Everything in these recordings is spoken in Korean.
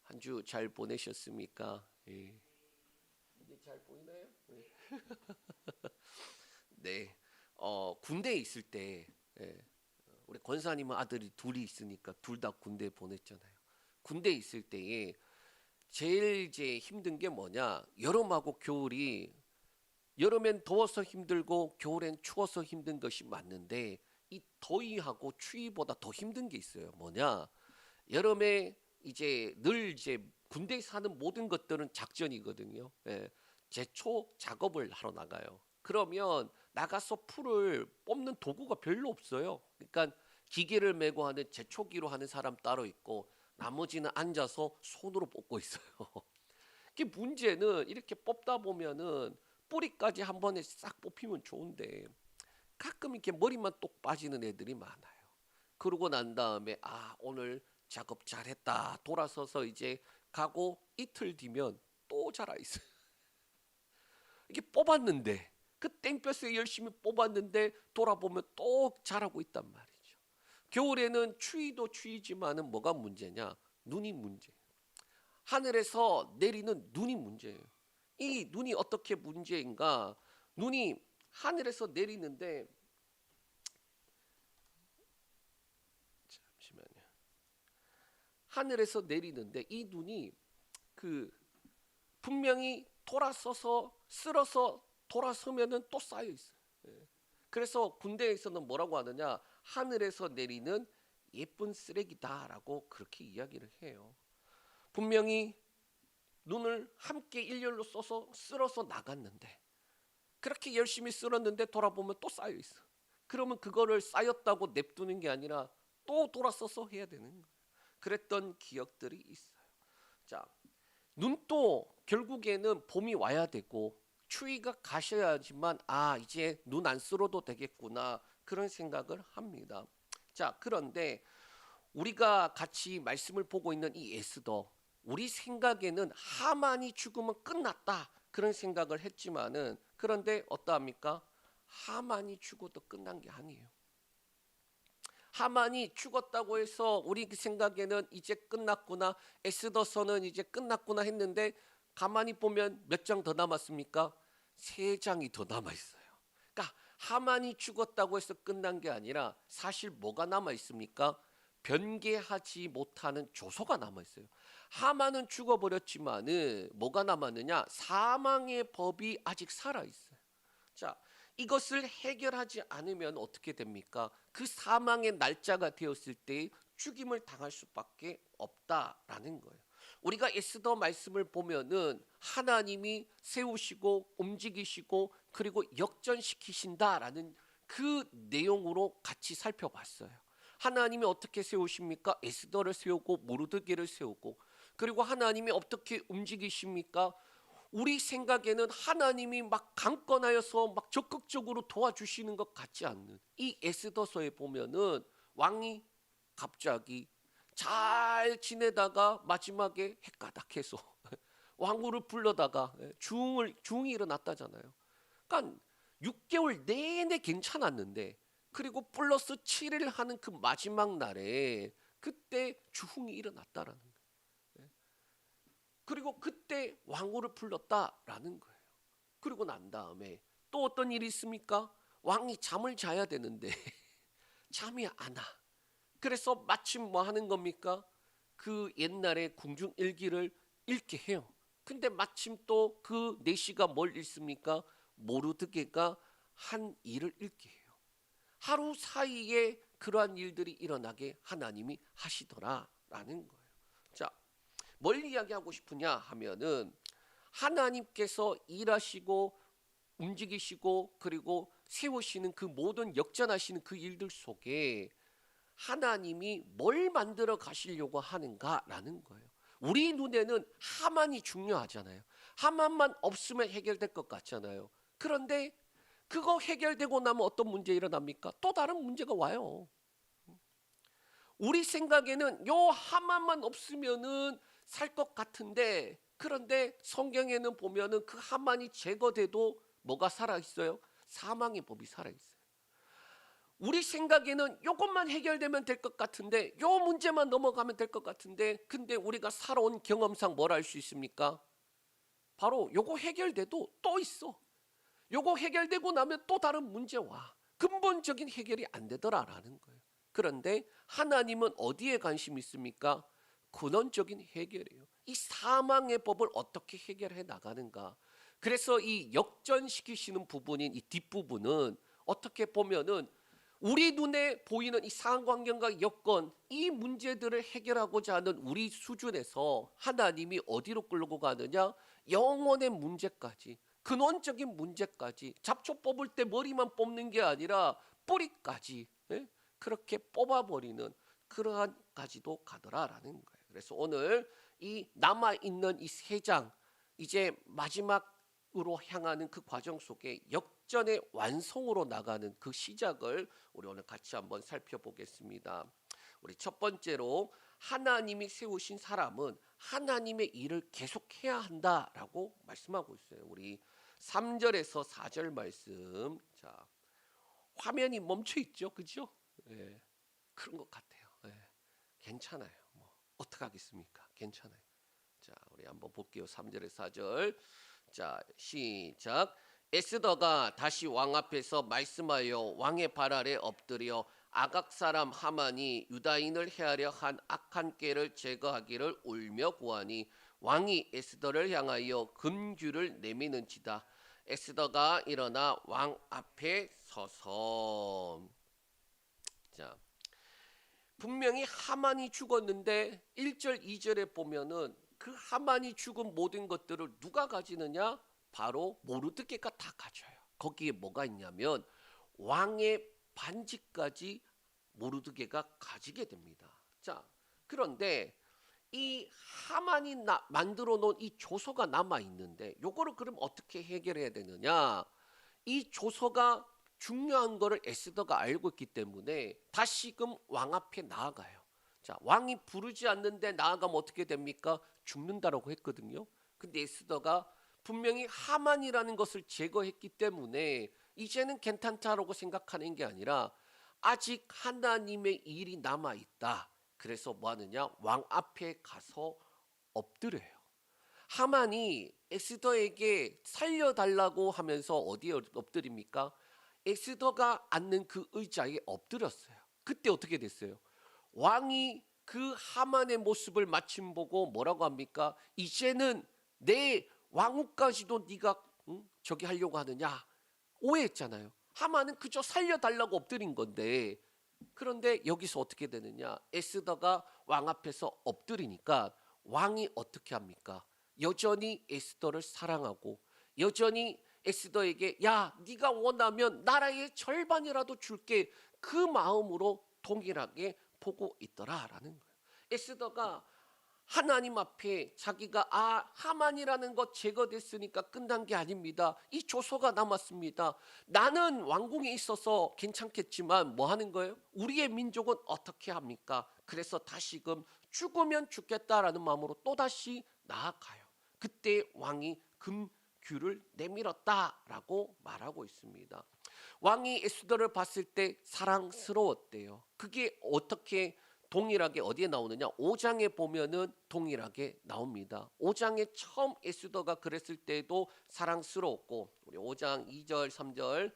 한 주 잘 보내셨습니까? 예. 이게 잘 보이나요? 네. 네. 군대에 있을 때 예. 우리 권사님은 아들이 둘이 있으니까 둘 다 군대 보냈잖아요. 군대에 있을 때에 제일 이제 힘든 게 뭐냐? 여름하고 겨울이 여름엔 더워서 힘들고 겨울엔 추워서 힘든 것이 맞는데 이 더위하고 추위보다 더 힘든 게 있어요. 뭐냐? 여름에 이제 늘 이제 군대에 사는 모든 것들은 작전이거든요. 예. 제초 작업을 하러 나가요. 그러면 나가서 풀을 뽑는 도구가 별로 없어요. 그러니까 기계를 메고 하는 제초기로 하는 사람 따로 있고 나머지는 앉아서 손으로 뽑고 있어요. 그 문제는 이렇게 뽑다 보면은 뿌리까지 한 번에 싹 뽑히면 좋은데 가끔 이렇게 머리만 똑 빠지는 애들이 많아요. 그러고 난 다음에 오늘 작업 잘했다 돌아서서 이제 가고 이틀 뒤면 또 자라 있어요. 이게 뽑았는데 그 땡볕에 열심히 뽑았는데 돌아보면 또 자라고 있단 말이죠. 겨울에는 추위도 추위지만은 뭐가 문제냐? 눈이 문제예요. 하늘에서 내리는 눈이 문제예요. 이 눈이 어떻게 문제인가? 눈이 하늘에서 내리는데 잠시만요. 하늘에서 내리는데 이 눈이 그 분명히 돌아서서 쓸어서 돌아서면은 또 쌓여 있어요. 예. 그래서 군대에서는 뭐라고 하느냐? 하늘에서 내리는 예쁜 쓰레기다라고 그렇게 이야기를 해요. 분명히 눈을 함께 일렬로 써서 쓸어서 나갔는데 그렇게 열심히 쓸었는데 돌아보면 또 쌓여 있어. 그러면 그거를 쌓였다고 냅두는 게 아니라 또 돌아서서 해야 되는 거예요. 그랬던 기억들이 있어요. 자, 눈도 결국에는 봄이 와야 되고 추위가 가셔야지만 이제 눈 안 쓸어도 되겠구나 그런 생각을 합니다. 자, 그런데 우리가 같이 말씀을 보고 있는 이 에스더 우리 생각에는 하만이 죽으면 끝났다 그런 생각을 했지만은 그런데 어떠합니까? 하만이 죽어도 끝난 게 아니에요. 하만이 죽었다고 해서 우리 생각에는 이제 끝났구나 에스더서는 이제 끝났구나 했는데 가만히 보면 몇 장 더 남았습니까? 세 장이 더 남아 있어요. 그러니까 하만이 죽었다고 해서 끝난 게 아니라 사실 뭐가 남아 있습니까? 변개하지 못하는 조소가 남아 있어요. 하만은 죽어버렸지만은 뭐가 남았느냐? 사망의 법이 아직 살아 있어요. 자, 이것을 해결하지 않으면 어떻게 됩니까? 그 사망의 날짜가 되었을 때 죽임을 당할 수밖에 없다라는 거예요. 우리가 에스더 말씀을 보면은 하나님이 세우시고 움직이시고 그리고 역전시키신다라는 그 내용으로 같이 살펴봤어요. 하나님이 어떻게 세우십니까? 에스더를 세우고 모르드게를 세우고 그리고 하나님이 어떻게 움직이십니까? 우리 생각에는 하나님이 막 강권하여서 막 적극적으로 도와주시는 것 같지 않는 이 에스더서에 보면은 왕이 갑자기 잘 지내다가 마지막에 해까닥해서 왕후를 불러다가 중이 일어났다잖아요. 그러니까 6개월 내내 괜찮았는데 그리고 플러스 7일 하는 그 마지막 날에 그때 주흥이 일어났다라는 거예요. 그리고 그때 왕후를 불렀다라는 거예요. 그리고 난 다음에 또 어떤 일이 있습니까? 왕이 잠을 자야 되는데 잠이 안 와. 그래서 마침 뭐 하는 겁니까? 그 옛날에 궁중일기를 읽게 해요. 근데 마침 또 그 내시가 뭘 읽습니까? 모르드게가 한 일을 읽게 해요. 하루 사이에 그러한 일들이 일어나게 하나님이 하시더라라는 거예요. 자, 뭘 이야기하고 싶으냐 하면은 하나님께서 일하시고 움직이시고 그리고 세우시는 그 모든 역전하시는 그 일들 속에 하나님이 뭘 만들어 가시려고 하는가라는 거예요. 우리 눈에는 하만이 중요하잖아요. 하만만 없으면 해결될 것 같잖아요. 그런데 그거 해결되고 나면 어떤 문제 일어납니까? 또 다른 문제가 와요. 우리 생각에는 요 하만만 없으면은 살 것 같은데 그런데 성경에는 보면은 그 하만이 제거돼도 뭐가 살아 있어요? 사망의 법이 살아 있어요. 우리 생각에는 요것만 해결되면 될 것 같은데, 요 문제만 넘어가면 될 것 같은데, 근데 우리가 살아온 경험상 뭘 알 수 있습니까? 바로 요거 해결돼도 또 있어. 요거 해결되고 나면 또 다른 문제 와. 근본적인 해결이 안 되더라라는 거예요. 그런데 하나님은 어디에 관심이 있습니까? 근원적인 해결이에요. 이 사망의 법을 어떻게 해결해 나가는가. 그래서 이 역전시키시는 부분인 이 뒷부분은 어떻게 보면은 우리 눈에 보이는 이 상황관계와 여건, 이 문제들을 해결하고자 하는 우리 수준에서 하나님이 어디로 끌고 가느냐? 영혼의 문제까지, 근원적인 문제까지, 잡초 뽑을 때 머리만 뽑는 게 아니라 뿌리까지, 예? 그렇게 뽑아버리는 그러한까지도 가더라라는 거예요. 그래서 오늘 이 남아있는 이 세 장, 이제 마지막으로 향하는 그 과정 속에 역전의 완성으로 나가는 그 시작을 우리 오늘 같이 한번 살펴보겠습니다. 우리 첫 번째로 하나님이 세우신 사람은 하나님의 일을 계속해야 한다라고 말씀하고 있어요. 우리 3절에서 4절 말씀. 자, 화면이 멈춰 있죠, 그죠? 예, 그런 것 같아요. 예, 괜찮아요. 뭐 어떡하겠습니까? 괜찮아요. 자, 우리 한번 볼게요. 3절에서 4절. 자, 시작. 에스더가 다시 왕 앞에서 말씀하여 왕의 발 아래 엎드려 아각 사람 하만이 유다인을 해하려 한 악한 꾀를 제거하기를 울며 구하니 왕이 에스더를 향하여 금규를 내미는지다. 에스더가 일어나 왕 앞에 서서. 자, 분명히 하만이 죽었는데 1절 2절에 보면은 그 하만이 죽은 모든 것들을 누가 가지느냐? 바로 모르드게가 다 가져요. 거기에 뭐가 있냐면 왕의 반지까지 모르드게가 가지게 됩니다. 자, 그런데 이 하만이 만들어 놓은 이 조서가 남아 있는데 요거를 그럼 어떻게 해결해야 되느냐? 이 조서가 중요한 거를 에스더가 알고 있기 때문에 다시금 왕 앞에 나아가요. 자, 왕이 부르지 않는데 나아가면 어떻게 됩니까? 죽는다라고 했거든요. 근데 에스더가 분명히 하만이라는 것을 제거했기 때문에 이제는 괜찮다라고 생각하는 게 아니라 아직 하나님의 일이 남아 있다. 그래서 뭐 하느냐? 왕 앞에 가서 엎드려요. 하만이 에스더에게 살려달라고 하면서 어디에 엎드립니까? 에스더가 앉는 그 의자에 엎드렸어요. 그때 어떻게 됐어요? 왕이 그 하만의 모습을 마침 보고 뭐라고 합니까? 이제는 내 왕후까지도 네가 저기 하려고 하느냐? 오해했잖아요. 하만은 그저 살려달라고 엎드린 건데, 그런데 여기서 어떻게 되느냐? 에스더가 왕 앞에서 엎드리니까 왕이 어떻게 합니까? 여전히 에스더를 사랑하고 여전히 에스더에게 야, 네가 원하면 나라의 절반이라도 줄게, 그 마음으로 동일하게 보고 있더라라는 거예요. 에스더가 하나님 앞에 자기가 하만이라는 것 제거됐으니까 끝난 게 아닙니다. 이 조서가 남았습니다. 나는 왕궁에 있어서 괜찮겠지만 뭐 하는 거예요? 우리의 민족은 어떻게 합니까? 그래서 다시금 죽으면 죽겠다라는 마음으로 또다시 나아가요. 그때 왕이 금규를 내밀었다라고 말하고 있습니다. 왕이 에스더를 봤을 때 사랑스러웠대요. 그게 어떻게 동일하게 어디에 나오느냐? 5장에 보면은 동일하게 나옵니다. 5장에 처음 에스더가 그랬을 때도 사랑스러웠고, 우리 5장 2절 3절,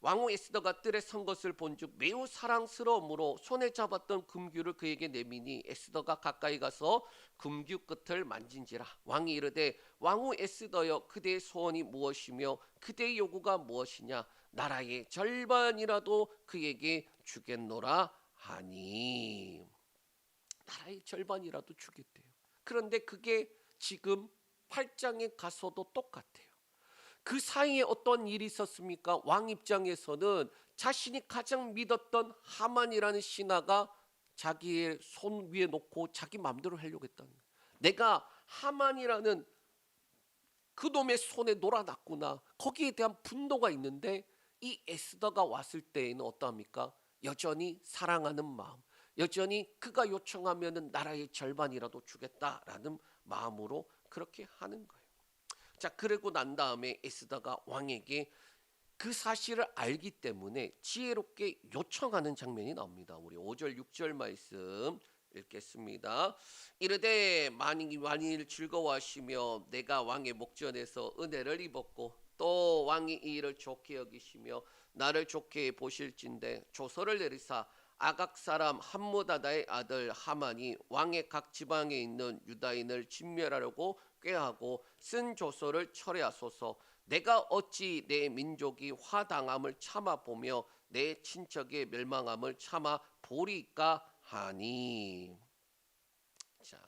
왕후 에스더가 뜰에 선 것을 본즉 매우 사랑스러움으로 손에 잡았던 금규를 그에게 내미니 에스더가 가까이 가서 금규 끝을 만진지라. 왕이 이르되 왕후 에스더여, 그대의 소원이 무엇이며 그대의 요구가 무엇이냐? 나라의 절반이라도 그에게 주겠노라 하니. 나라의 절반이라도 주겠대요. 그런데 그게 지금 8장에 가서도 똑같아요. 그 사이에 어떤 일이 있었습니까? 왕 입장에서는 자신이 가장 믿었던 하만이라는 신하가 자기의 손 위에 놓고 자기 마음대로 하려고 했다는 거예요. 내가 하만이라는 그놈의 손에 놀아났구나. 거기에 대한 분노가 있는데 이 에스더가 왔을 때에는 어떠합니까? 여전히 사랑하는 마음, 여전히 그가 요청하면 나라의 절반이라도 주겠다라는 마음으로 그렇게 하는 거예요. 자, 그러고 난 다음에 에스더가 왕에게 그 사실을 알기 때문에 지혜롭게 요청하는 장면이 나옵니다. 우리 5절 6절 말씀 읽겠습니다. 이르되 만일 즐거워하시며 내가 왕의 목전에서 은혜를 입었고 또 왕이 이 일을 좋게 여기시며 나를 좋게 보실진대 조서를 내리사 아각 사람 함무다다의 아들 하만이 왕의 각 지방에 있는 유다인을 진멸하려고 꾀하고 쓴 조서를 철회하소서. 내가 어찌 내 민족이 화당함을 참아 보며 내 친척의 멸망함을 참아 보리까 하니. 자,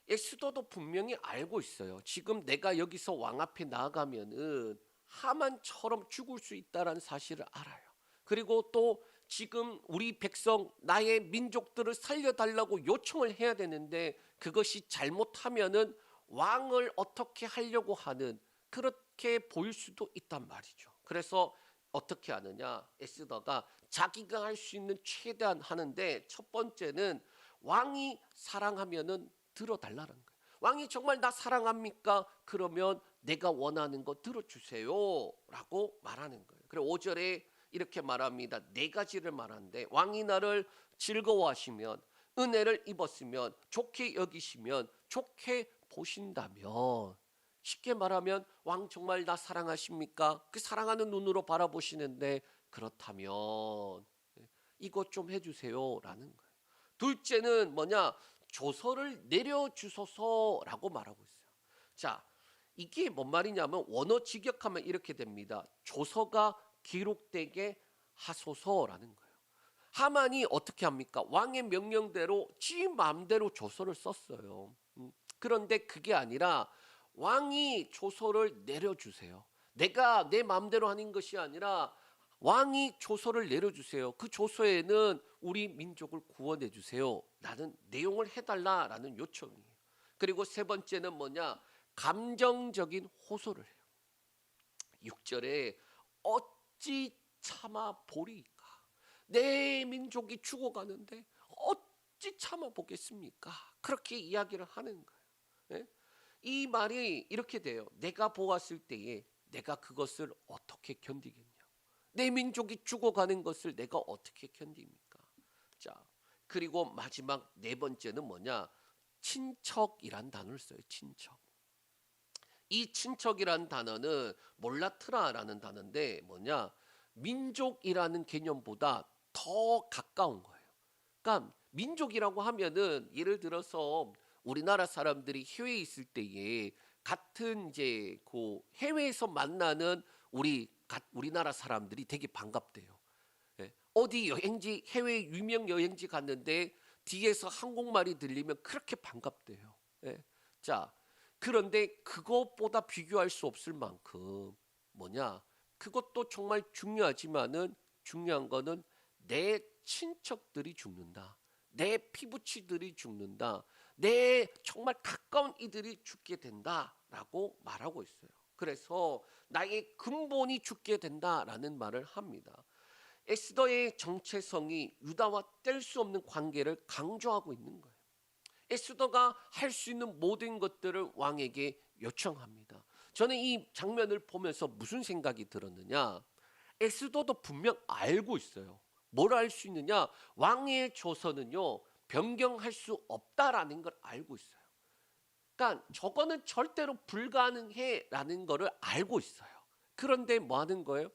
에스더도 분명히 알고 있어요. 지금 내가 여기서 왕 앞에 나아가면은 하만처럼 죽을 수 있다는 사실을 알아요. 그리고 또 지금 우리 백성 나의 민족들을 살려달라고 요청을 해야 되는데 그것이 잘못하면은 왕을 어떻게 하려고 하는 그렇게 보일 수도 있단 말이죠. 그래서 어떻게 하느냐, 에스더가 자기가 할 수 있는 최대한 하는데 첫 번째는 왕이 사랑하면은 들어달라는 거예요. 왕이 정말 나 사랑합니까? 그러면 내가 원하는 거 들어주세요 라고 말하는 거예요. 그리고 5절에 이렇게 말합니다. 네 가지를 말하는데 왕이 나를 즐거워하시면 은혜를 입었으면 좋게 여기시면 좋게 보신다면, 쉽게 말하면 왕 정말 나 사랑하십니까? 그 사랑하는 눈으로 바라보시는데 그렇다면 이것 좀 해주세요 라는 거예요. 둘째는 뭐냐, 조서를 내려주소서라고 말하고 있어요. 자, 이게 뭔 말이냐면 원어 직역하면 이렇게 됩니다. 조서가 기록되게 하소서라는 거예요. 하만이 어떻게 합니까? 왕의 명령대로 지 마음대로 조서를 썼어요. 그런데 그게 아니라 왕이 조서를 내려주세요. 내가 내 마음대로 하는 것이 아니라 왕이 조서를 내려주세요. 그 조서에는 우리 민족을 구원해 주세요 라는 내용을 해달라라는 요청이에요. 그리고 세 번째는 뭐냐, 감정적인 호소를 해요. 6절에 어찌 참아 보리까, 내 민족이 죽어가는데 어찌 참아 보겠습니까? 그렇게 이야기를 하는 거예요. 예? 이 말이 이렇게 돼요. 내가 보았을 때에 내가 그것을 어떻게 견디겠냐, 내 민족이 죽어가는 것을 내가 어떻게 견딥니까? 자, 그리고 마지막 네 번째는 뭐냐, 친척이란 단어를 써요. 친척. 이 친척이란 단어는 몰라트라라는 단어인데 뭐냐, 민족이라는 개념보다 더 가까운 거예요. 그러니까 민족이라고 하면은 예를 들어서 우리나라 사람들이 해외에 있을 때에 같은 이제 그 해외에서 만나는 우리나라 사람들이 되게 반갑대요. 예. 어디 여행지, 해외 유명 여행지 갔는데 뒤에서 한국말이 들리면 그렇게 반갑대요. 예. 자, 그런데 그것보다 비교할 수 없을 만큼 뭐냐, 그것도 정말 중요하지만은 중요한 거는 내 친척들이 죽는다, 내 피부치들이 죽는다, 내 정말 가까운 이들이 죽게 된다라고 말하고 있어요. 그래서 나의 근본이 죽게 된다라는 말을 합니다. 에스더의 정체성이 유다와 뗄 수 없는 관계를 강조하고 있는 거예요. 에스더가 할 수 있는 모든 것들을 왕에게 요청합니다. 저는 이 장면을 보면서 무슨 생각이 들었느냐, 에스더도 분명 알고 있어요. 뭘 알 수 있느냐, 왕의 조서는요 변경할 수 없다라는 걸 알고 있어요. 그러니까 저거는 절대로 불가능해라는 거를 알고 있어요. 그런데 뭐 하는 거예요?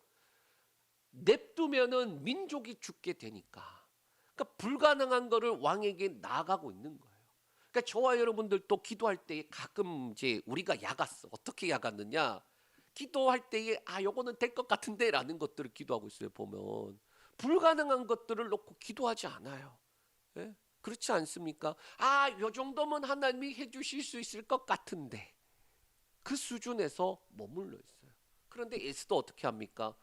냅두면은 민족이 죽게 되니까. 그러니까 불가능한 거를 왕에게 나아가고 있는 거예요. 그러니까 저와 여러분들도 기도할 때 가끔 이제 우리가 야갔어. 어떻게 야갔느냐? 기도할 때에 요거는 될 것 같은데라는 것들을 기도하고 있어요. 보면 불가능한 것들을 놓고 기도하지 않아요. 예? 그렇지 않습니까? 요 정도면 하나님이 해주실 수 있을 것 같은데, 그 수준에서 머물러 있어요. 그런데 에스더 어떻게 합니까?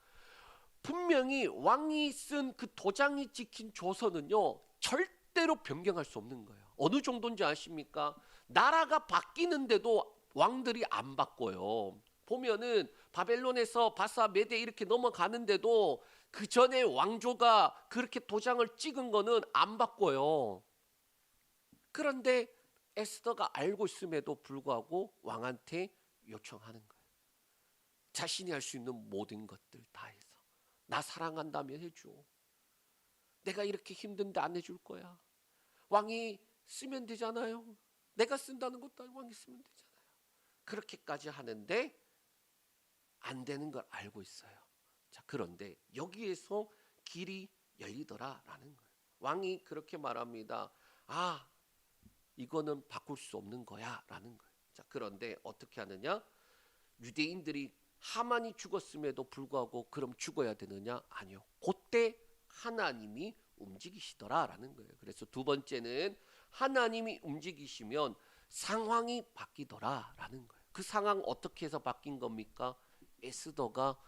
분명히 왕이 쓴 그 도장이 찍힌 조서는요 절대로 변경할 수 없는 거예요. 어느 정도인지 아십니까? 나라가 바뀌는데도 왕들이 안 바꿔요. 보면은 바벨론에서 바사 메대 이렇게 넘어가는데도 그 전에 왕조가 그렇게 도장을 찍은 거는 안 바꿔요. 그런데 에스더가 알고 있음에도 불구하고 왕한테 요청하는 거예요. 자신이 할 수 있는 모든 것들 다 해서 나 사랑한다면 해줘. 내가 이렇게 힘든데 안 해줄 거야. 왕이 쓰면 되잖아요. 내가 쓴다는 것도 아니고 왕이 쓰면 되잖아요. 그렇게까지 하는데 안 되는 걸 알고 있어요. 자, 그런데 여기에서 길이 열리더라라는 거예요. 왕이 그렇게 말합니다. 아, 이거는 바꿀 수 없는 거야라는 거예요. 자, 그런데 어떻게 하느냐? 유대인들이 하만이 죽었음에도 불구하고 그럼 죽어야 되느냐? 아니요. 그때 하나님이 움직이시더라라는 거예요. 그래서 두 번째는 하나님이 움직이시면 상황이 바뀌더라라는 거예요. 그 상황 어떻게 해서 바뀐 겁니까? 에스더가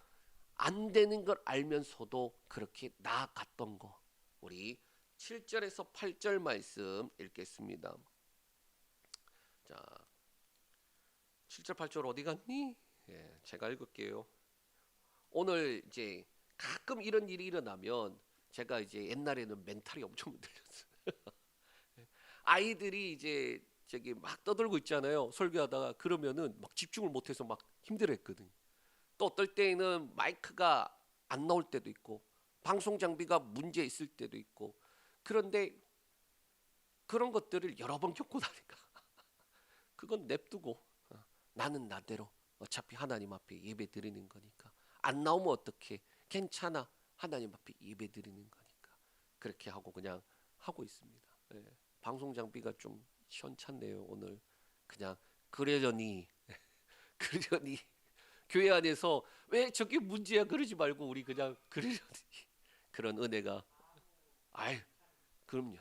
안 되는 걸 알면서도 그렇게 나아갔던 거. 우리 7절에서 8절 말씀 읽겠습니다. 자, 7절 8절 어디 갔니? 예, 제가 읽을게요. 오늘 이제 가끔 이런 일이 일어나면 제가 이제 옛날에는 멘탈이 엄청 흔들렸어요. 아이들이 이제 저기 막 떠들고 있잖아요. 설교하다가 그러면은 막 집중을 못해서 막 힘들어했거든요. 또 어떨 때에는 마이크가 안 나올 때도 있고 방송 장비가 문제 있을 때도 있고 그런데 그런 것들을 여러 번 겪고 나니까 그건 냅두고 나는 나대로 어차피 하나님 앞에 예배 드리는 거니까 안 나오면 어떡해 괜찮아 하나님 앞에 예배 드리는 거니까 그렇게 하고 그냥 하고 있습니다. 예, 방송 장비가 좀 시원찮네요. 오늘 그냥 그러려니 그러려니 교회 안에서 왜 저게 문제야 그러지 말고 우리 그냥 그러려니 그런 은혜가 아유 그럼요.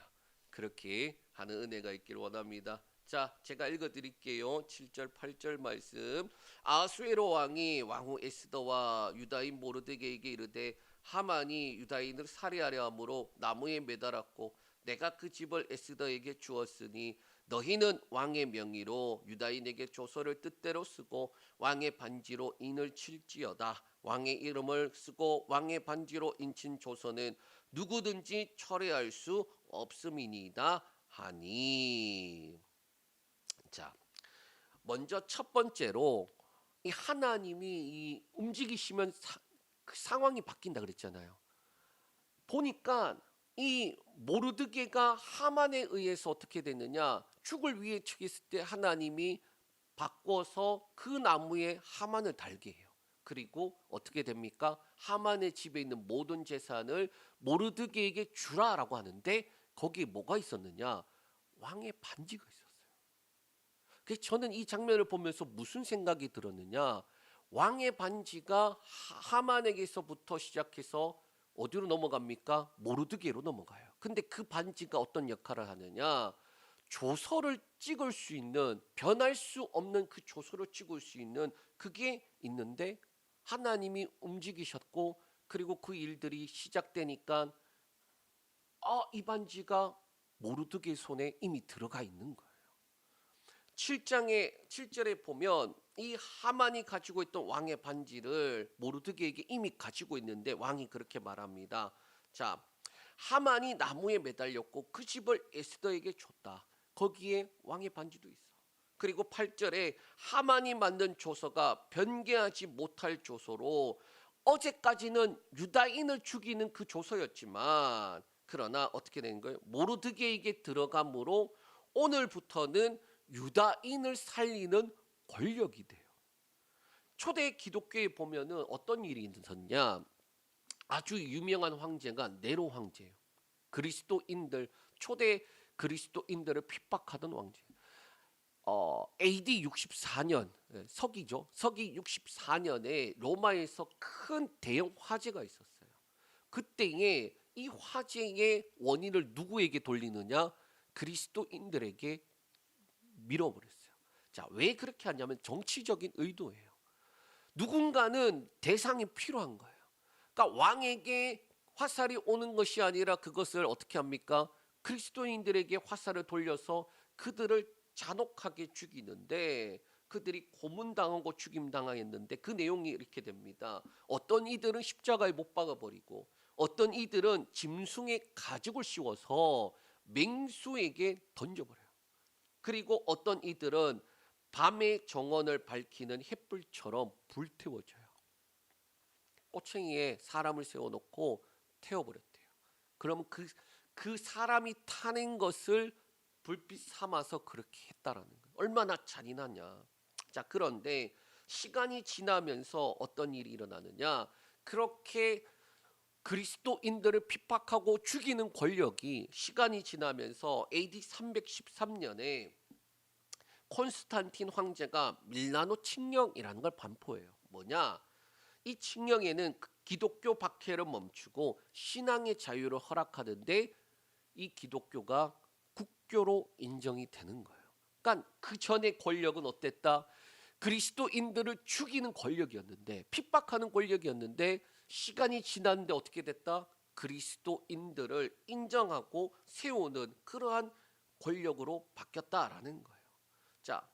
그렇게 하는 은혜가 있길 원합니다. 자, 제가 읽어드릴게요. 7절, 8절 말씀. 아수에로 왕이 왕후 에스더와 유다인 모르드게에게 이르되 하만이 유다인을 살해하려 함으로 나무에 매달았고 내가 그 집을 에스더에게 주었으니 너희는 왕의 명의로 유다인에게 조서를 뜻대로 쓰고 왕의 반지로 인을 칠지어다. 왕의 이름을 쓰고 왕의 반지로 인친 조서는 누구든지 철회할 수 없음이니이다 하니. 자, 먼저 첫 번째로 이 하나님이 이 움직이시면 그 상황이 바뀐다 그랬잖아요. 보니까 이 모르드게가 하만에 의해서 어떻게 됐느냐? 죽을 위해 처했을 때 하나님이 바꿔서 그 나무에 하만을 달게 해요. 그리고 어떻게 됩니까? 하만의 집에 있는 모든 재산을 모르드게에게 주라라고 하는데 거기에 뭐가 있었느냐? 왕의 반지가 있었어요. 그래서 저는 이 장면을 보면서 무슨 생각이 들었느냐? 왕의 반지가 하만에게서부터 시작해서 어디로 넘어갑니까? 모르드게로 넘어가요. 근데 그 반지가 어떤 역할을 하느냐? 조서를 찍을 수 있는 변할 수 없는 그 조서를 찍을 수 있는 그게 있는데 하나님이 움직이셨고 그리고 그 일들이 시작되니까 이 반지가 모르드게 손에 이미 들어가 있는 거예요. 7절에 보면 이 하만이 가지고 있던 왕의 반지를 모르드게에게 이미 가지고 있는데 왕이 그렇게 말합니다. 자, 하만이 나무에 매달렸고 그 집을 에스더에게 줬다. 거기에 왕의 반지도 있어. 그리고 8절에 하만이 만든 조서가 변개하지 못할 조서로 어제까지는 유다인을 죽이는 그 조서였지만 그러나 어떻게 된 거예요? 모르드게에게 들어감으로 오늘부터는 유다인을 살리는 권력이 돼요. 초대 기독교에 보면은 어떤 일이 있었냐? 아주 유명한 황제가 네로 황제예요. 그리스도인들 초대 그리스도인들을 핍박하던 황제. AD 64년 서기죠. 서기 64년에 로마에서 큰 대형 화재가 있었어요. 그때에 이 화재의 원인을 누구에게 돌리느냐? 그리스도인들에게 밀어버렸어요. 자, 왜 그렇게 하냐면 정치적인 의도예요. 누군가는 대상이 필요한 거예요. 그러니까 왕에게 화살이 오는 것이 아니라 그것을 어떻게 합니까? 그리스도인들에게 화살을 돌려서 그들을 잔혹하게 죽이는데 그들이 고문당하고 죽임당했는데 그 내용이 이렇게 됩니다. 어떤 이들은 십자가에 못 박아버리고 어떤 이들은 짐승의 가죽을 씌워서 맹수에게 던져버려요. 그리고 어떤 이들은 밤의 정원을 밝히는 햇불처럼 불태워져요. 꼬챙이에 사람을 세워놓고 태워버렸대요. 그럼 그 사람이 타는 것을 불빛 삼아서 그렇게 했다라는 거예요. 얼마나 잔인하냐. 자, 그런데 시간이 지나면서 어떤 일이 일어나느냐. 그렇게 그리스도인들을 핍박하고 죽이는 권력이 시간이 지나면서 AD 313년에 콘스탄틴 황제가 밀라노 칙령이라는 걸 반포해요. 뭐냐? 이 칙령에는 기독교 박해를 멈추고 신앙의 자유를 허락하는데 이 기독교가 국교로 인정이 되는 거예요. 그러니까 그 전의 권력은 어땠다? 그리스도인들을 죽이는 권력이었는데, 핍박하는 권력이었는데, 시간이 지났는데 어떻게 됐다? 그리스도인들을 인정하고 세우는 그러한 권력으로 바뀌었다라는 거예요. 자,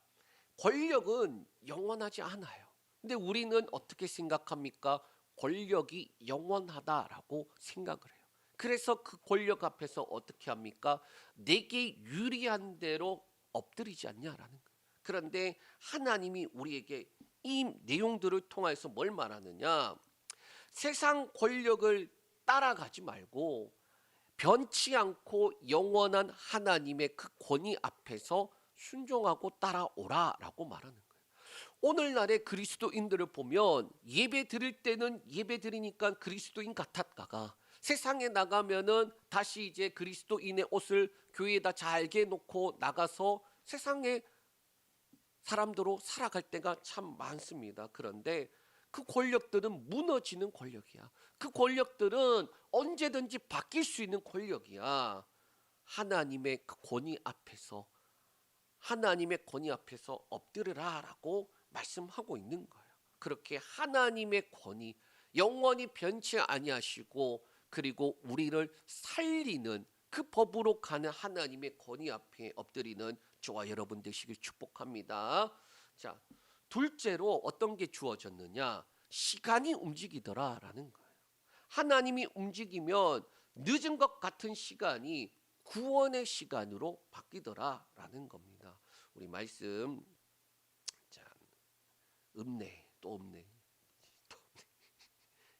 권력은 영원하지 않아요. 근데 우리는 어떻게 생각합니까? 권력이 영원하다라고 생각을 해요. 그래서 그 권력 앞에서 어떻게 합니까? 내게 유리한 대로 엎드리지 않냐라는 거예요. 그런데 하나님이 우리에게 이 내용들을 통해서 뭘 말하느냐? 세상 권력을 따라가지 말고 변치 않고 영원한 하나님의 그 권위 앞에서 순종하고 따라오라라고 말하는 거예요. 오늘날의 그리스도인들을 보면 예배 드릴 때는 예배 드리니까 그리스도인 같았다가 세상에 나가면은 다시 이제 그리스도인의 옷을 교회에다 잘게 놓고 나가서 세상에 사람들로 살아갈 때가 참 많습니다. 그런데 그 권력들은 무너지는 권력이야. 그 권력들은 언제든지 바뀔 수 있는 권력이야. 하나님의 그 권위 앞에서 엎드리라라고 말씀하고 있는 거예요. 그렇게 하나님의 권위 영원히 변치 아니하시고 그리고 우리를 살리는 그 법으로 가는 하나님의 권위 앞에 엎드리는 저와 여러분 되시길 축복합니다. 자, 둘째로 어떤 게 주어졌느냐? 시간이 움직이더라라는 거예요. 하나님이 움직이면 늦은 것 같은 시간이 구원의 시간으로 바뀌더라라는 겁니다. 우리 말씀 자, 없네. 또 없네.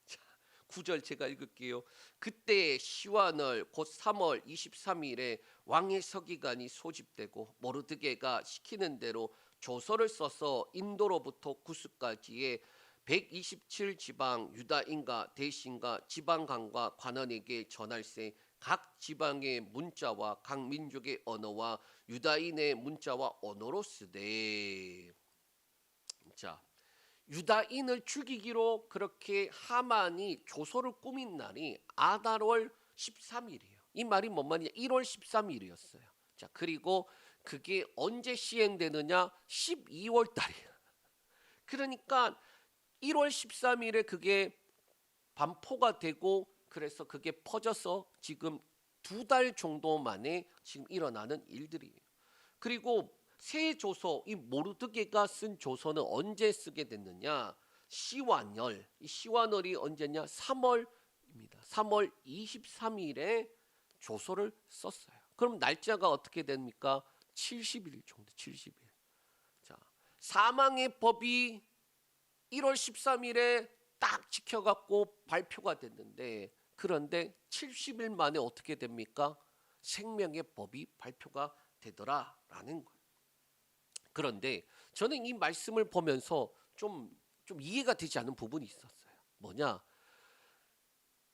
자, 9절 제가 읽을게요. 그때 시완월 곧 3월 23일에 왕의 서기관이 소집되고 모르드게가 시키는 대로 조서를 써서 인도로부터 구스까지의 127지방 유다인과 대신과 지방관과 관원에게 전할세 각 지방의 문자와 각 민족의 언어와 유다인의 문자와 언어로 쓰되. 자, 유다인을 죽이기로 그렇게 하만이 조서를 꾸민 날이 아달월 13일이에요. 이 말이 뭔 말이냐? 1월 13일이었어요. 자, 그리고 그게 언제 시행되느냐? 12월 달이에요. 그러니까 1월 13일에 그게 반포가 되고 그래서 그게 퍼져서 지금 2달 정도 만에 지금 일어나는 일들이에요. 그리고 새 조서, 이 모르드게가 쓴 조서는 언제 쓰게 됐느냐? 시완월. 이 시완월이 언제냐? 3월입니다. 3월 23일에 조서를 썼어요. 그럼 날짜가 어떻게 됩니까? 70일 정도, 70일. 자, 사망의 법이 1월 13일에 딱 지켜갖고 발표가 됐는데, 그런데 70일 만에 어떻게 됩니까? 생명의 법이 발표가 되더라라는 거예요. 그런데 저는 이 말씀을 보면서 좀 이해가 되지 않는 부분이 있었어요. 뭐냐?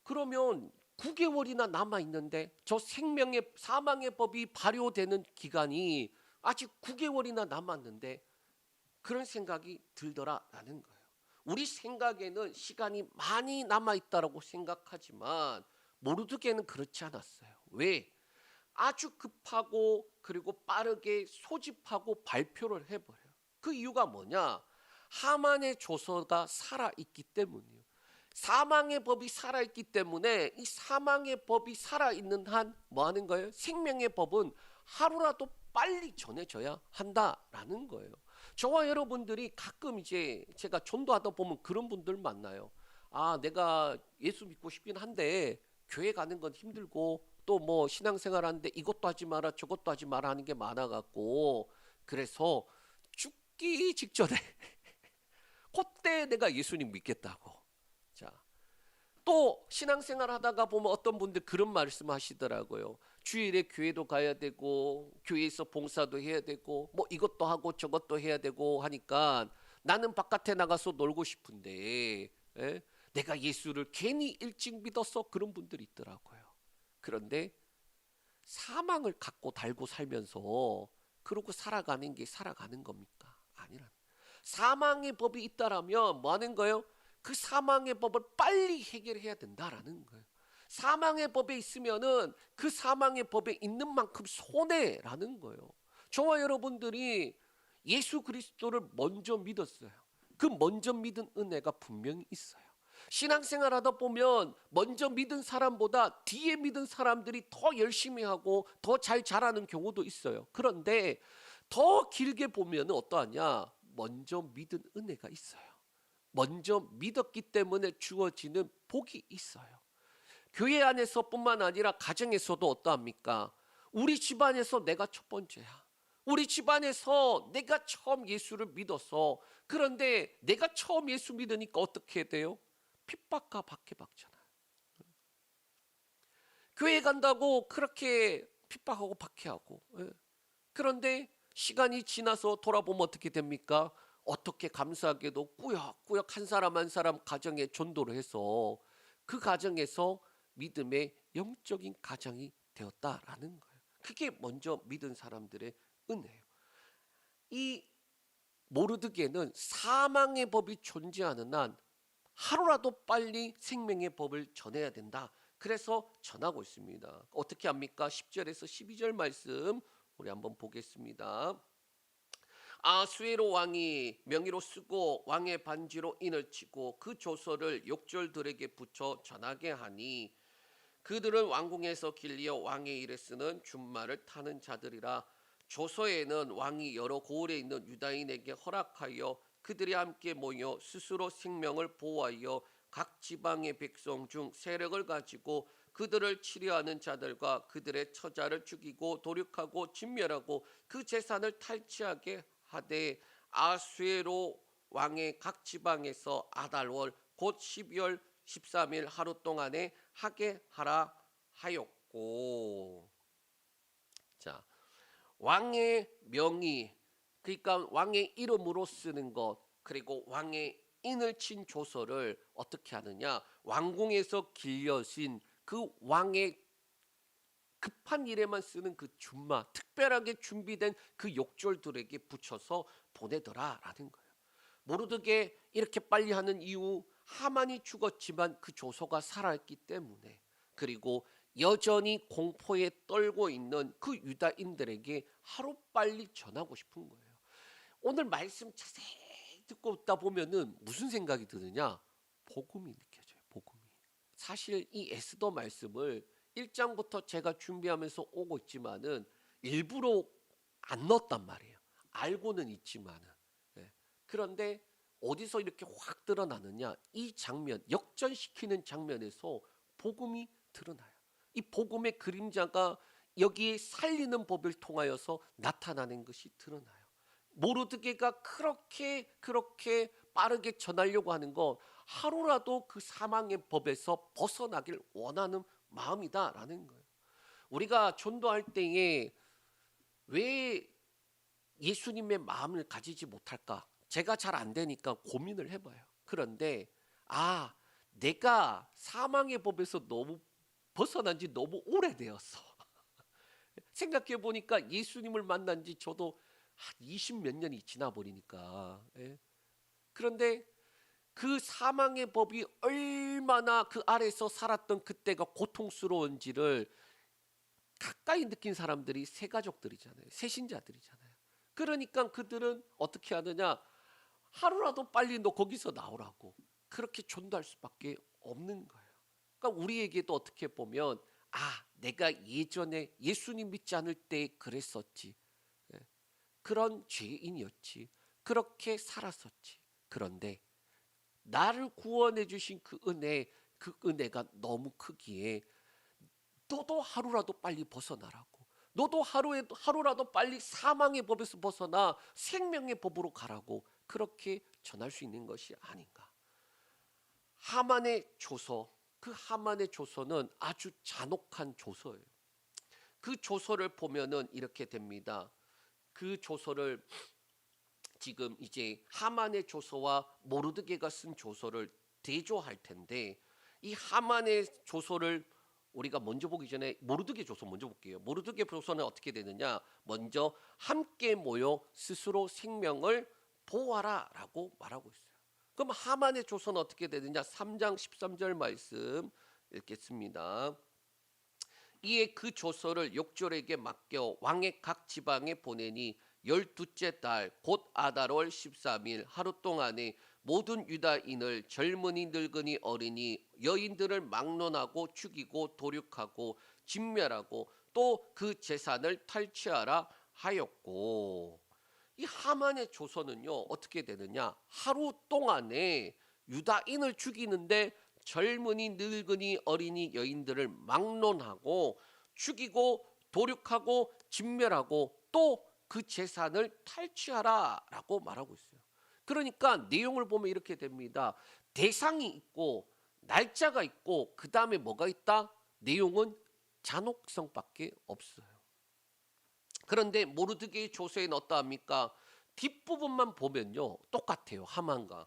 그러면 9개월이나 남아 있는데 저 사망의 법이 발효되는 기간이 아직 9개월이나 남았는데 그런 생각이 들더라라는 거예요. 우리 생각에는 시간이 많이 남아 있다라고 생각하지만 모르드게는 그렇지 않았어요. 왜? 아주 급하고 그리고 빠르게 소집하고 발표를 해버려요. 그 이유가 뭐냐? 하만의 조서가 살아있기 때문이에요. 사망의 법이 살아있기 때문에 이 사망의 법이 살아있는 한 뭐 하는 거예요? 생명의 법은 하루라도 빨리 전해져야 한다라는 거예요. 저와 여러분들이 가끔 이제 제가 전도하다 보면 그런 분들 만나요. 아, 내가 예수 믿고 싶긴 한데 교회 가는 건 힘들고 또 뭐 신앙생활 하는데 이것도 하지 마라 저것도 하지 마라 하는 게 많아갖고 그래서 죽기 직전에 그때 내가 예수님 믿겠다고. 자, 또 신앙생활 하다가 보면 어떤 분들 그런 말씀 하시더라고요. 주일에 교회도 가야 되고 교회에서 봉사도 해야 되고 뭐 이것도 하고 저것도 해야 되고 하니까 나는 바깥에 나가서 놀고 싶은데, 예? 내가 예수를 괜히 일찍 믿어서 그런 분들이 있더라고요. 그런데 사망을 갖고 달고 살면서 그러고 살아가는 게 살아가는 겁니까? 아니라 사망의 법이 있다라면 뭐 하는 거예요? 그 사망의 법을 빨리 해결해야 된다라는 거예요. 사망의 법에 있으면은 그 사망의 법에 있는 만큼 손해라는 거예요. 저와 여러분들이 예수 그리스도를 먼저 믿었어요. 그 먼저 믿은 은혜가 분명히 있어요. 신앙생활 하다 보면 먼저 믿은 사람보다 뒤에 믿은 사람들이 더 열심히 하고 더 잘 자라는 경우도 있어요. 그런데 더 길게 보면 어떠하냐? 먼저 믿은 은혜가 있어요. 먼저 믿었기 때문에 주어지는 복이 있어요. 교회 안에서뿐만 아니라 가정에서도 어떠합니까? 우리 집안에서 내가 첫 번째야. 우리 집안에서 내가 처음 예수를 믿어서, 그런데 내가 처음 예수 믿으니까 어떻게 돼요? 핍박과 박해받잖아요. 교회 간다고 그렇게 핍박하고 박해하고, 예. 그런데 시간이 지나서 돌아보면 어떻게 됩니까? 어떻게 감사하게도 꾸역꾸역 한 사람 한 사람 가정에 전도를 해서 그 가정에서 믿음의 영적인 가정이 되었다라는 거예요. 그게 먼저 믿은 사람들의 은혜예요. 이 모르드게는 사망의 법이 존재하는 한 하루라도 빨리 생명의 법을 전해야 된다. 그래서 전하고 있습니다. 어떻게 합니까? 10절에서 12절 말씀 우리 한번 보겠습니다. 아수에로 왕이 명의로 쓰고 왕의 반지로 인을 치고 그 조서를 욕절들에게 붙여 전하게 하니 그들은 왕궁에서 길리어 왕의 일에 쓰는 준말을 타는 자들이라. 조서에는 왕이 여러 고을에 있는 유다인에게 허락하여 그들이 함께 모여 스스로 생명을 보호하여 각 지방의 백성 중 세력을 가지고 그들을 치려하는 자들과 그들의 처자를 죽이고 도륙하고 진멸하고 그 재산을 탈취하게 하되 아수에로 왕의 각 지방에서 아달월 곧 12월 13일 하루 동안에 하게 하라 하였고. 자, 왕의 명의, 그러니까 왕의 이름으로 쓰는 것, 그리고 왕의 인을 친 조서를 어떻게 하느냐? 왕궁에서 길려진 그 왕의 급한 일에만 쓰는 그 준마, 특별하게 준비된 그 욕절들에게 붙여서 보내더라라는 거예요. 모르드게 이렇게 빨리 하는 이유, 하만이 죽었지만 그 조서가 살아있기 때문에, 그리고 여전히 공포에 떨고 있는 그 유다인들에게 하루빨리 전하고 싶은 거예요. 오늘 말씀 자세히 듣고 있다 보면은 무슨 생각이 드느냐? 복음이 느껴져요. 복음이. 사실 이 에스더 말씀을 1장부터 제가 준비하면서 오고 있지만은 일부러 안 넣었단 말이에요. 알고는 있지만은. 예. 그런데 어디서 이렇게 확 드러나느냐? 이 장면, 역전시키는 장면에서 복음이 드러나요. 이 복음의 그림자가 여기에 살리는 법을 통하여서 나타나는 것이 드러나요. 모르드게가 그렇게 빠르게 전하려고 하는 건 하루라도 그 사망의 법에서 벗어나길 원하는 마음이다라는 거예요. 우리가 전도할 때에 왜 예수님의 마음을 가지지 못할까? 제가 잘 안 되니까 고민을 해봐요. 그런데 내가 사망의 법에서 너무 벗어난 지 너무 오래되었어. 생각해 보니까 예수님을 만난 지 저도 한 20 몇 년이 지나 버리니까. 예. 그런데 그 사망의 법이 얼마나 그 아래서 살았던 그때가 고통스러운지를 가까이 느낀 사람들이 새가족들이잖아요. 새신자들이잖아요. 그러니까 그들은 어떻게 하느냐? 하루라도 빨리 너 거기서 나오라고 그렇게 전도할 수밖에 없는 거예요. 그러니까 우리에게도 어떻게 보면 내가 예전에 예수님 믿지 않을 때 그랬었지. 예. 그런 죄인이었지. 그렇게 살았었지. 그런데 나를 구원해 주신 그 은혜가 너무 크기에 너도 하루라도 빨리 벗어나라고. 너도 하루라도 빨리 사망의 법에서 벗어나 생명의 법으로 가라고 그렇게 전할 수 있는 것이 아닌가. 하만의 조서, 그 하만의 조서는 아주 잔혹한 조서예요. 그 조서를 보면은 이렇게 됩니다. 그 조서를 지금 이제 하만의 조서와 모르드게가 쓴 조서를 대조할 텐데, 이 하만의 조서를 우리가 먼저 보기 전에 모르드게 조서 먼저 볼게요. 모르드게 조서는 어떻게 되느냐? 먼저 함께 모여 스스로 생명을 보호하라 라고 말하고 있어요. 그럼 하만의 조서는 어떻게 되느냐? 3장 13절 말씀 읽겠습니다. 이에 그 조서를 욕졸에게 맡겨 왕의 각 지방에 보내니 12째 달 곧 아달월 13일 하루 동안에 모든 유다인을 젊은이 늙은이 어린이 여인들을 막론하고 죽이고 도륙하고 진멸하고 또 그 재산을 탈취하라 하였고, 이 하만의 조서는요 어떻게 되느냐? 하루 동안에 유다인을 죽이는데 젊은이 늙은이 어린이 여인들을 막론하고 죽이고 도륙하고 진멸하고 또 그 재산을 탈취하라 라고 말하고 있어요. 그러니까 내용을 보면 이렇게 됩니다. 대상이 있고 날짜가 있고 그 다음에 뭐가 있다? 내용은 잔혹성밖에 없어요. 그런데 모르드게의 조서에는 어떠합니까? 뒷부분만 보면요 똑같아요, 하만과.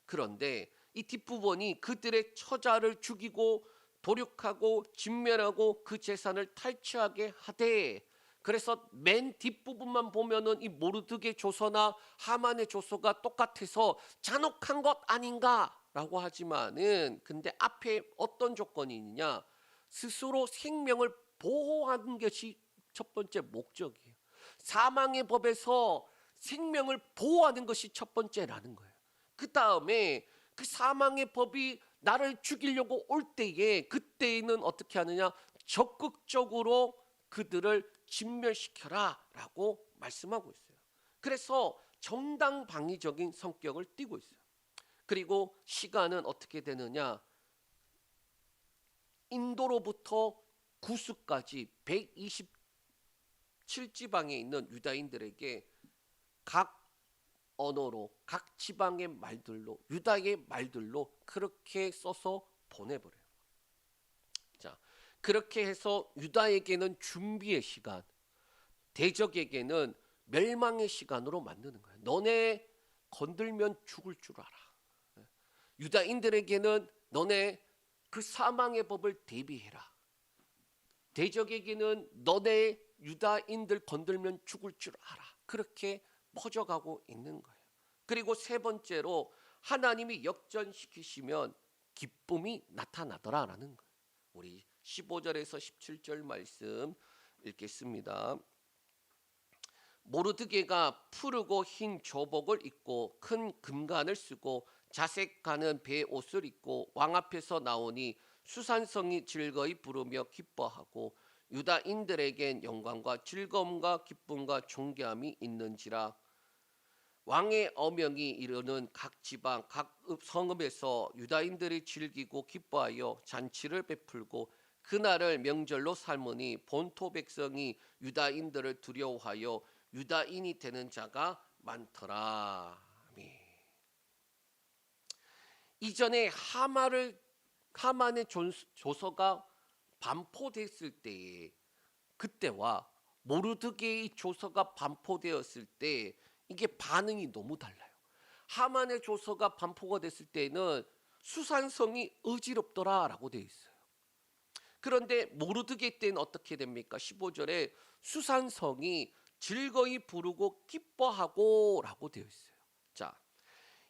그런데 이 뒷부분이 그들의 처자를 죽이고 도륙하고 진멸하고 그 재산을 탈취하게 하되, 그래서 맨 뒷부분만 보면은 이 모르드게 조서나 하만의 조서가 똑같아서 잔혹한 것 아닌가라고 하지만은, 근데 앞에 어떤 조건이 있느냐? 스스로 생명을 보호하는 것이 첫 번째 목적이에요. 사망의 법에서 생명을 보호하는 것이 첫 번째라는 거예요. 그 다음에 그 사망의 법이 나를 죽이려고 올 때에, 그때에는 어떻게 하느냐? 적극적으로 그들을 진멸시켜라 라고 말씀하고 있어요. 그래서 정당방위적인 성격을 띠고 있어요. 그리고 시간은 어떻게 되느냐? 인도로부터 구스까지 127지방에 있는 유다인들에게 각 언어로 각 지방의 말들로 유다의 말들로 그렇게 써서 보내버려요. 자, 그렇게 해서 유다에게는 준비의 시간, 대적에게는 멸망의 시간으로 만드는 거예요. 너네 건들면 죽을 줄 알아. 유다인들에게는 너네 그 사망의 법을 대비해라. 대적에게는 너네 유다인들 건들면 죽을 줄 알아. 그렇게 퍼져가고 있는 거예요. 그리고 세 번째로 하나님이 역전시키시면 기쁨이 나타나더라라는 거예요. 우리 15절에서 17절 말씀 읽겠습니다. 모르드게가 푸르고 흰 조복을 입고 큰 금관을 쓰고 자색 가는 배 옷을 입고 왕 앞에서 나오니 수산성이 즐거이 부르며 기뻐하고 유다인들에겐 영광과 즐거움과 기쁨과 존귀함이 있는지라. 왕의 어명이 이르는 각 지방 각 성읍에서 유다인들이 즐기고 기뻐하여 잔치를 베풀고 그날을 명절로 삼으니 본토 백성이 유다인들을 두려워하여 유다인이 되는 자가 많더라. 이전에 하만의 조서가 반포됐을 때에, 그때와 모르드게의 조서가 반포되었을 때 이게 반응이 너무 달라요. 하만의 조서가 반포가 됐을 때는 수산성이 어지럽더라라고 되어 있어요. 그런데 모르드게 때는 어떻게 됩니까? 15절에 수산성이 즐거이 부르고 기뻐하고 라고 되어 있어요. 자,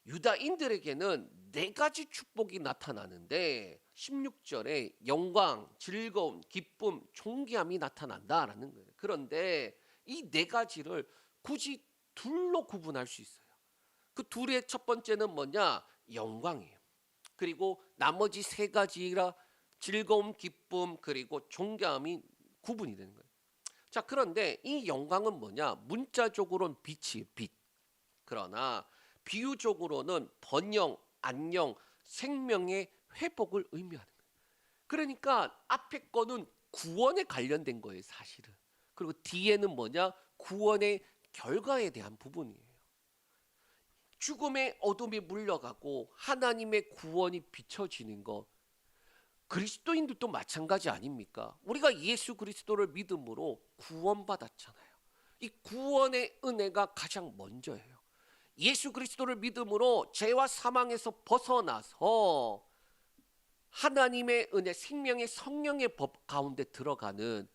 유다인들에게는 네 가지 축복이 나타나는데 16절에 영광, 즐거움, 기쁨, 존귀함이 나타난다라는 거예요. 그런데 이 네 가지를 굳이 둘로 구분할 수 있어요. 그 둘의 첫 번째는 뭐냐? 영광이에요. 그리고 나머지 세 가지라 즐거움, 기쁨, 그리고 존귀함이 구분이 되는 거예요. 자, 그런데 이 영광은 뭐냐? 문자적으로는 빛이에요, 빛. 그러나 비유적으로는 번영, 안녕, 생명의 회복을 의미하는 거예요. 그러니까 앞에 거는 구원에 관련된 거예요, 사실은. 그리고 뒤에는 뭐냐? 구원의 결과에 대한 부분이에요. 죽음의 어둠이 물러가고 하나님의 구원이 비춰지는 것, 그리스도인들도 마찬가지 아닙니까? 우리가 예수 그리스도를 믿음으로 구원받았잖아요. 이 구원의 은혜가 가장 먼저예요. 예수 그리스도를 믿음으로 죄와 사망에서 벗어나서 하나님의 은혜, 생명의 성령의 법 가운데 들어가는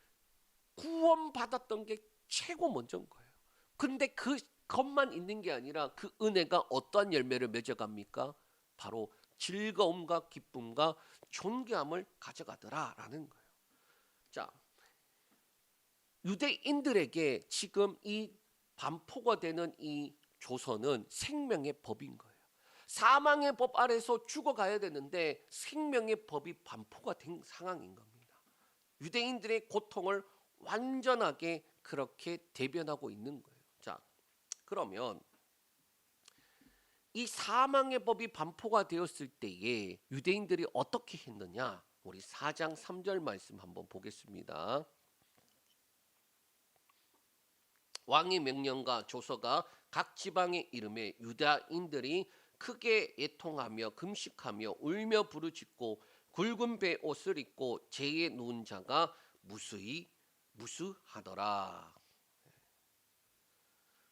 구원받았던 게 최고 먼저인 거예요. 그런데 그것만 있는 게 아니라 그 은혜가 어떠한 열매를 맺어갑니까? 바로 즐거움과 기쁨과 존귀함을 가져가더라라는 거예요. 자, 유대인들에게 지금 이 반포가 되는 이 조서는 생명의 법인 거예요. 사망의 법 아래서 죽어가야 되는데 생명의 법이 반포가 된 상황인 겁니다. 유대인들의 고통을 완전하게 그렇게 대변하고 있는 거예요. 자, 그러면 이 사망의 법이 반포가 되었을 때에 유대인들이 어떻게 했느냐? 우리 4장 3절 말씀 한번 보겠습니다. 왕의 명령과 조서가 각 지방에 이름에 유다인들이 크게 애통하며 금식하며 울며 부르짖고 굵은 배 옷을 입고 재에 누운 자가 무수하더라.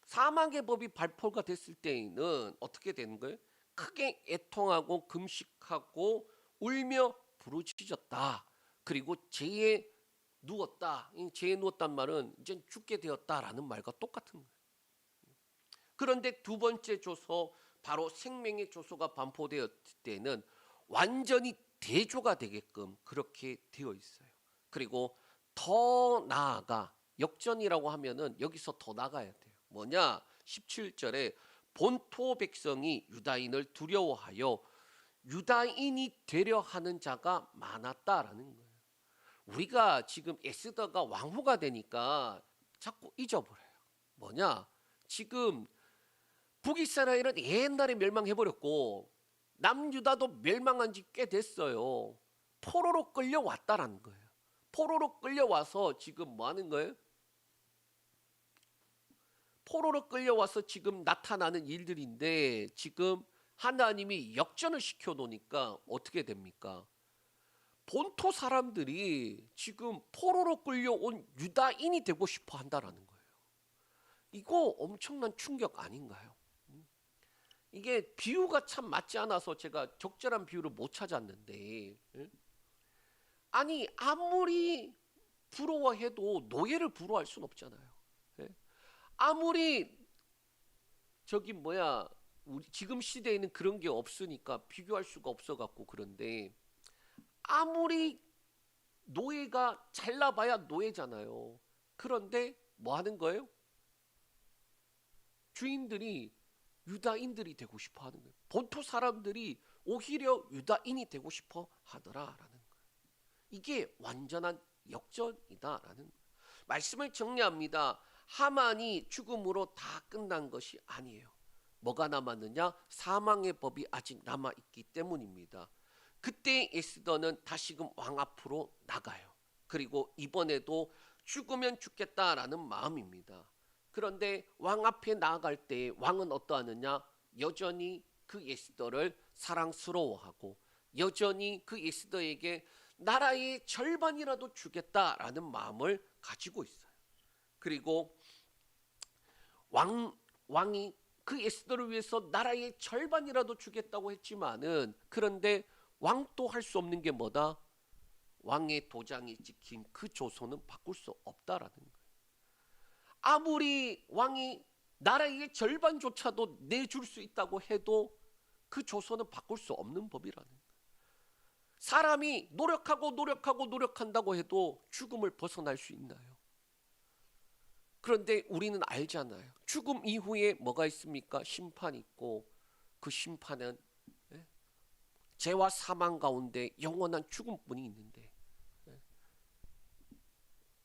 사망의 법이 발표가 됐을 때에는 어떻게 되는 거예요? 크게 애통하고 금식하고 울며 부르짖었다. 그리고 재에 누웠다. 이 재에 누웠단 말은 이제 죽게 되었다라는 말과 똑같은 거예요. 그런데 두 번째 조서, 바로 생명의 조서가 반포되었을 때는 완전히 대조가 되게끔 그렇게 되어 있어요. 그리고 더 나아가 역전이라고 하면은 여기서 더 나가야 돼요. 뭐냐? 17절에 본토 백성이 유다인을 두려워하여 유다인이 되려 하는 자가 많았다라는 거예요. 우리가 지금 에스더가 왕후가 되니까 자꾸 잊어버려요. 뭐냐? 지금 북이스라엘은 옛날에 멸망해버렸고 남유다도 멸망한 지 꽤 됐어요. 포로로 끌려왔다라는 거예요. 포로로 끌려와서 지금 뭐 하는 거예요? 포로로 끌려와서 지금 나타나는 일들인데 지금 하나님이 역전을 시켜놓으니까 어떻게 됩니까? 본토 사람들이 지금 포로로 끌려온 유다인이 되고 싶어 한다라는 거예요. 이거 엄청난 충격 아닌가요? 이게 비유가 참 맞지 않아서 제가 적절한 비유를 못 찾았는데, 아니 아무리 부러워해도 노예를 부러워할 수는 없잖아요. 아무리 저기 뭐야 우리 지금 시대에는 그런 게 없으니까 비교할 수가 없어갖고 그런데 아무리 노예가 잘나봐야 노예잖아요. 그런데 뭐 하는 거예요? 주인들이 유다인들이 되고 싶어 하는 거예요. 본토 사람들이 오히려 유다인이 되고 싶어 하더라라는 거예요. 이게 완전한 역전이다라는 거예요. 말씀을 정리합니다. 하만이 죽음으로 다 끝난 것이 아니에요. 뭐가 남았느냐? 사망의 법이 아직 남아있기 때문입니다. 그때 에스더는 다시금 왕 앞으로 나가요. 그리고 이번에도 죽으면 죽겠다라는 마음입니다. 그런데 왕 앞에 나아갈 때 왕은 어떠하느냐? 여전히 그 에스더를 사랑스러워하고 여전히 그 에스더에게 나라의 절반이라도 주겠다라는 마음을 가지고 있어요. 그리고 왕이 그 에스더를 위해서 나라의 절반이라도 주겠다고 했지만은 그런데 왕도 할 수 없는 게 뭐다? 왕의 도장이 찍힌 그 조서는 바꿀 수 없다라는 거예요. 아무리 왕이 나라의 절반조차도 내줄 수 있다고 해도 그 조서는 바꿀 수 없는 법이라는 거예요. 사람이 노력한다고 해도 죽음을 벗어날 수 있나요? 그런데 우리는 알잖아요. 죽음 이후에 뭐가 있습니까? 심판이 있고 그 심판은 죄와 사망 가운데 영원한 죽음뿐이 있는데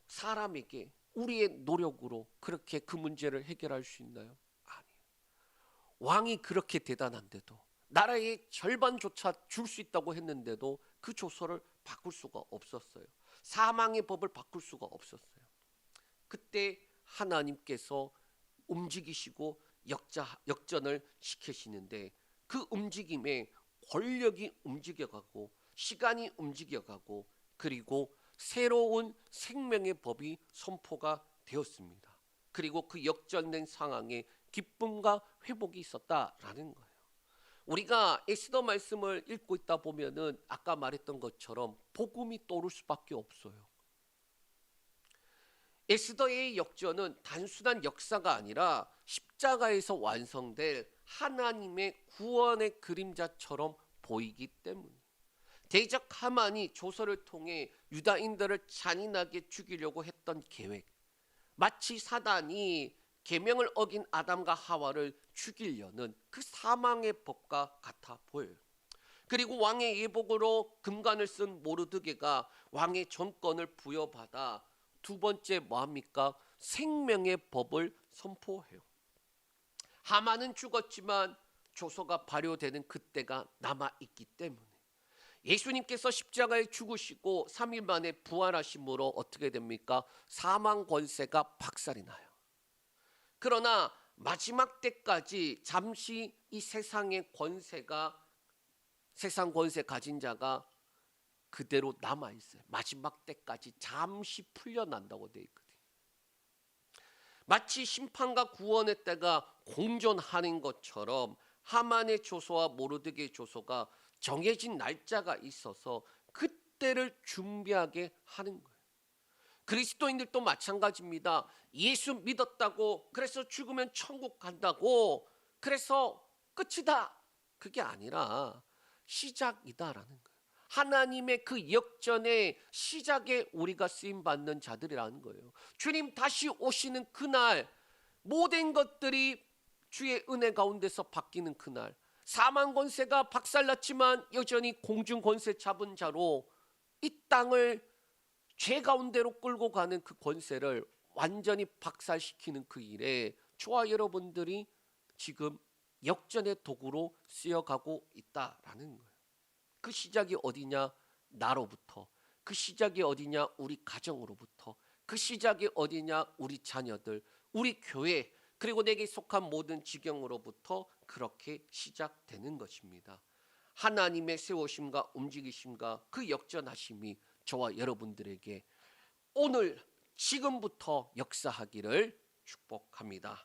사람에게 우리의 노력으로 그렇게 그 문제를 해결할 수 있나요? 아니에요. 왕이 그렇게 대단한데도 나라의 절반조차 줄 수 있다고 했는데도 그 조서를 바꿀 수가 없었어요. 사망의 법을 바꿀 수가 없었어요. 그때 하나님께서 움직이시고 역전을 시키시는데 그 움직임에 권력이 움직여가고 시간이 움직여가고 그리고 새로운 생명의 법이 선포가 되었습니다. 그리고 그 역전된 상황에 기쁨과 회복이 있었다라는 거예요. 우리가 에스더 말씀을 읽고 있다 보면은 아까 말했던 것처럼 복음이 떠오를 수밖에 없어요. 에스더의 역전은 단순한 역사가 아니라 십자가에서 완성될 하나님의 구원의 그림자처럼 보이기 때문에 대적 하만이 조서를 통해 유다인들을 잔인하게 죽이려고 했던 계획, 마치 사단이 계명을 어긴 아담과 하와를 죽이려는 그 사망의 법과 같아 보여요. 그리고 왕의 예복으로 금관을 쓴 모르드게가 왕의 전권을 부여받아 두 번째 뭐합니까? 생명의 법을 선포해요. 하만은 죽었지만 조서가 발효되는 그때가 남아있기 때문에 예수님께서 십자가에 죽으시고 3일 만에 부활하심으로 어떻게 됩니까? 사망 권세가 박살이 나요. 그러나 마지막 때까지 잠시 이 세상의 권세가 세상 권세 가진 자가 그대로 남아있어요. 마지막 때까지 잠시 풀려난다고 되어 있거든요. 마치 심판과 구원의 때가 공존하는 것처럼 하만의 조서와 모르드게의 조서가 정해진 날짜가 있어서 그때를 준비하게 하는 거예요. 그리스도인들도 마찬가지입니다. 예수 믿었다고 그래서 죽으면 천국 간다고 그래서 끝이다. 그게 아니라 시작이다라는 거예요. 하나님의 그 역전의 시작에 우리가 쓰임받는 자들이라는 거예요. 주님 다시 오시는 그날 모든 것들이 주의 은혜 가운데서 바뀌는 그날, 사망 권세가 박살났지만 여전히 공중 권세 잡은 자로 이 땅을 죄 가운데로 끌고 가는 그 권세를 완전히 박살시키는 그 일에 저와 여러분들이 지금 역전의 도구로 쓰여가고 있다라는 거예요. 그 시작이 어디냐? 나로부터. 그 시작이 어디냐? 우리 가정으로부터. 그 시작이 어디냐? 우리 자녀들, 우리 교회, 그리고 내게 속한 모든 지경으로부터 그렇게 시작되는 것입니다. 하나님의 세우심과 움직이심과 그 역전하심이 저와 여러분들에게 오늘 지금부터 역사하기를 축복합니다.